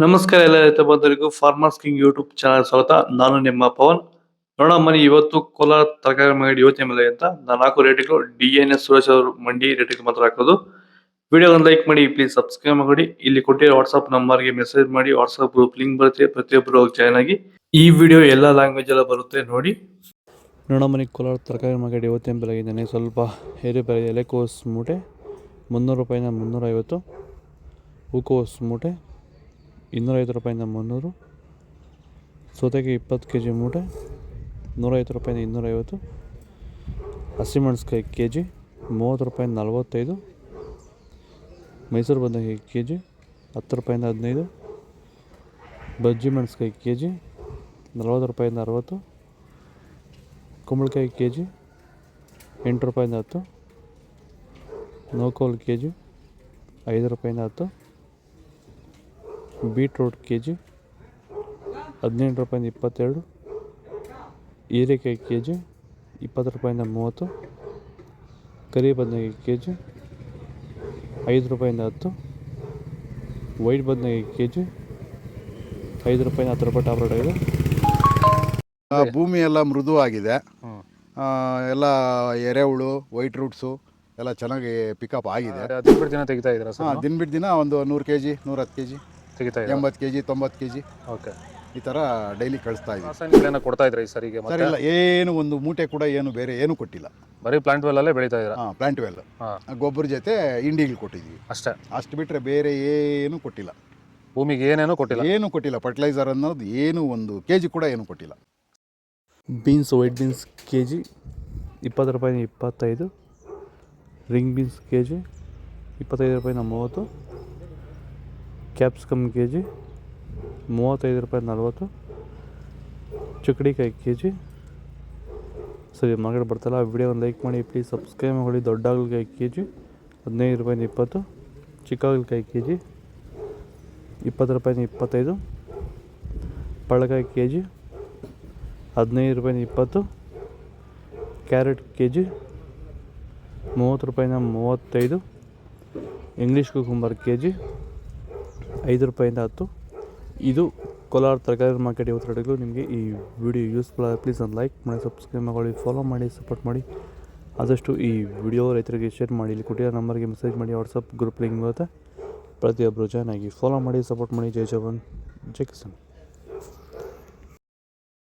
ನಮಸ್ಕಾರ ಎಲ್ಲ ರೈತ ಬಂಧುಗಳಿಗೂ ಫಾರ್ಮರ್ಸ್ ಕಿಂಗ್ ಯೂಟ್ಯೂಬ್ ಚಾನಲ್ ಸ್ವಾಗತ. ನಾನು ನಿಮ್ಮ ಪವನ್. ನೋಡೋಣ ಮನಿ ಇವತ್ತು ಕೋಲಾರ ತರಕಾರಿ ಮಂಡಿ ಯೋಚನೆ ಮೇಲೆ ಅಂತ ನಾನು ಹಾಕೋ ರೇಟ್ಗಳು DNS ಸುರೇಶ್ ಅವರು ಮಂಡಿ ರೇಟ್ಗೆ ಮಾತ್ರ ಹಾಕೋದು. ವಿಡಿಯೋ ಒಂದು ಲೈಕ್ ಮಾಡಿ, ಪ್ಲೀಸ್ ಸಬ್ಸ್ಕ್ರೈಬ್ ಮಾಡಿ. ಇಲ್ಲಿ ಕೊಟ್ಟಿರೋ ವಾಟ್ಸ್ಆಪ್ ನಂಬರ್ಗೆ ಮೆಸೇಜ್ ಮಾಡಿ, ವಾಟ್ಸ್ಆಪ್ ಗ್ರೂಪ್ ಲಿಂಕ್ ಬರುತ್ತೆ, ಪ್ರತಿಯೊಬ್ಬರು ಜಾಯ್ನ್ ಆಗಿ. ಈ ವಿಡಿಯೋ ಎಲ್ಲ ಲ್ಯಾಂಗ್ವೇಜ್ ಎಲ್ಲ ಬರುತ್ತೆ ನೋಡಿ. ನೋಡೋ ಮನಿ ಕೋಲಾರ ತರಕಾರಿ ಮಾರ್ಕೆಟ್ ಇವತ್ತಿನ ಬೆಲೆ ಇದ್ದಾನೆ ಸ್ವಲ್ಪ ಏರುಪೇರು. ಎಲೆಕೋಸ್ ಮೂಟೆ 300 ರೂಪಾಯಿಂದ 350, ಹೂಕೋಸ್ ಮೂಟೆ 250 ರೂಪಾಯಿಂದ 300, ಸೌತೆಕಾಯಿ 20 kg ಮೂಟೆ 150 ರೂಪಾಯಿಂದ 250, ಹಸಿಮೆಣಸ್ಕಾಯಿ kg 30 ರೂಪಾಯಿಂದ 45, ಮೈಸೂರು ಬದನೆಕಾಯಿ kg 10 ರೂಪಾಯಿಂದ 15, ಬಜ್ಜಿ ಮೆಣಸ್ಕಾಯಿ kg 40 ರೂಪಾಯಿಂದ 60, ಕುಂಬಳಕಾಯಿ kg 8 ರೂಪಾಯಿಂದ 10, ನೋಕೋಲ್ kg 5 ರೂಪಾಯಿಂದ 10, ಬೀಟ್ರೂಟ್ kg 18 ರೂಪಾಯಿಂದ 22, ಹೀರೆಕಾಯಿ kg 20 ರೂಪಾಯಿಂದ 30, ಕರಿ ಬದನೆಕಾಯಿ kg 5 ರೂಪಾಯಿಂದ 10, ವೈಟ್ ಬದನೆಕಾಯಿ kg 5 ರೂಪಾಯಿಂದ 10 ರೂಪಾಯಿ ಟಾಪ್ ರೇಟ್ ಆಗಿದೆ. ಭೂಮಿ ಎಲ್ಲ ಮೃದುವಾಗಿದೆ, ಎಲ್ಲ ಎರೆಹುಳು, ವೈಟ್ ರೂಟ್ಸು ಎಲ್ಲ ಚೆನ್ನಾಗಿ ಪಿಕಪ್ ಆಗಿದೆ. ದಿನ ಬಿಟ್ಟು ದಿನ ತೆಗಿತಾ ಇದ್ದೀರಾ ಸರ್? ದಿನ ಬಿಟ್ಟು ದಿನ ಒಂದು 100 kg 110 kg ತೆಗಿತಾ 80 kg 90 kg ಓಕೆ. ಈ ಥರ ಡೈಲಿ ಕಳಿಸ್ತಾ ಇದ್ದೀವಿ. ರಾಸಾಯನಿಕಗಳನ್ನ ಕೊಡ್ತಾ ಇದ್ರಾ ಈ ಸರಿಗೆ? ಸರ್ ಇಲ್ಲ, ಏನು ಒಂದು ಮೂಟೆ ಕೂಡ ಏನು ಬೇರೆ ಏನು ಕೊಟ್ಟಿಲ್ಲ. ಬರೀ ಪ್ಲಾಂಟ್ ವೆಲ್ಲಲ್ಲೇ ಬೆಳೀತಾ ಇದ್ದೀರಾ? ಪ್ಲಾಂಟ್ ವೆಲ್ ಗೊಬ್ಬರ ಜೊತೆ ಇಂಡಿಗಳು ಕೊಟ್ಟಿದ್ದೀವಿ ಅಷ್ಟೇ. ಅಷ್ಟು ಬಿಟ್ಟರೆ ಬೇರೆ ಏನು ಕೊಟ್ಟಿಲ್ಲ. ಭೂಮಿಗೆ ಏನೇನೂ ಕೊಟ್ಟಿಲ್ಲ? ಏನು ಕೊಟ್ಟಿಲ್ಲ. ಫರ್ಟಿಲೈಸರ್ ಅನ್ನೋದು ಏನು ಒಂದು kg ಕೂಡ ಏನು ಕೊಟ್ಟಿಲ್ಲ. ಬೀನ್ಸ್, ವೈಟ್ ಬೀನ್ಸ್ kg 20 ರೂಪಾಯಿಂದ 25, ರಿಂಗ್ ಬೀನ್ಸ್ kg 25 ರೂಪಾಯಿಂದ 30, ಕ್ಯಾಪ್ಸಿಕಮ್ kg 35 ರೂಪಾಯಿಂದ 40, ಚುಕ್ಕಡಿಕಾಯಿ kg. ಸರಿ, ಮಾರ್ಕೆಟ್ ಬರ್ತಲ್ಲ. ವಿಡಿಯೋ ಒಂದು ಲೈಕ್ ಮಾಡಿ, ಪ್ಲೀಸ್ ಸಬ್ಸ್ಕ್ರೈಬ್ ಮಾಡಿ. ದೊಡ್ಡ ಹಾಗಲಕಾಯಿ kg 15 ರೂಪಾಯಿಂದ 20, ಚಿಕ್ಕ ಹಾಗಲಕಾಯಿ kg 20 ರೂಪಾಯಿಂದ 25, ಪಳ್ಳಕಾಯಿ kg 15 ರೂಪಾಯಿಂದ 20, ಕ್ಯಾರೆಟ್ kg 30 ರೂಪಾಯಿಂದ 35, ಇಂಗ್ಲೀಷ್ ಕುಕುಂಬರ್ kg 5 ರೂಪಾಯಿಂದ 10. ಇದು ಕೋಲಾರ ತರಕಾರಿ ಮಾರ್ಕೆಟ್ ಇವತ್ತು ರೇಟ್ಗಳು. ನಿಮಗೆ ಈ ವಿಡಿಯೋ ಯೂಸ್ಫುಲ್ ಆಗಿ ಪ್ಲೀಸ್ ಒಂದು ಲೈಕ್ ಮಾಡಿ, ಸಬ್ಸ್ಕ್ರೈಬ್ ಮಾಡಿ, ಫಾಲೋ ಮಾಡಿ, ಸಪೋರ್ಟ್ ಮಾಡಿ. ಆದಷ್ಟು ಈ ವಿಡಿಯೋ ರೈತರಿಗೆ ಶೇರ್ ಮಾಡಿ. ಇಲ್ಲಿ ಕೊಟ್ಟಿರೋ ನಂಬರ್ಗೆ ಮೆಸೇಜ್ ಮಾಡಿ, ವಾಟ್ಸಪ್ ಗ್ರೂಪ್ ಲಿಂಕ್ ಬರುತ್ತೆ, ಪ್ರತಿಯೊಬ್ಬರು ಜಾಯ್ನ್ ಆಗಿ ಫಾಲೋ ಮಾಡಿ, ಸಪೋರ್ಟ್ ಮಾಡಿ. ಜೈ ಜವಾನ್, ಜೈ ಕಿಸಾನ್.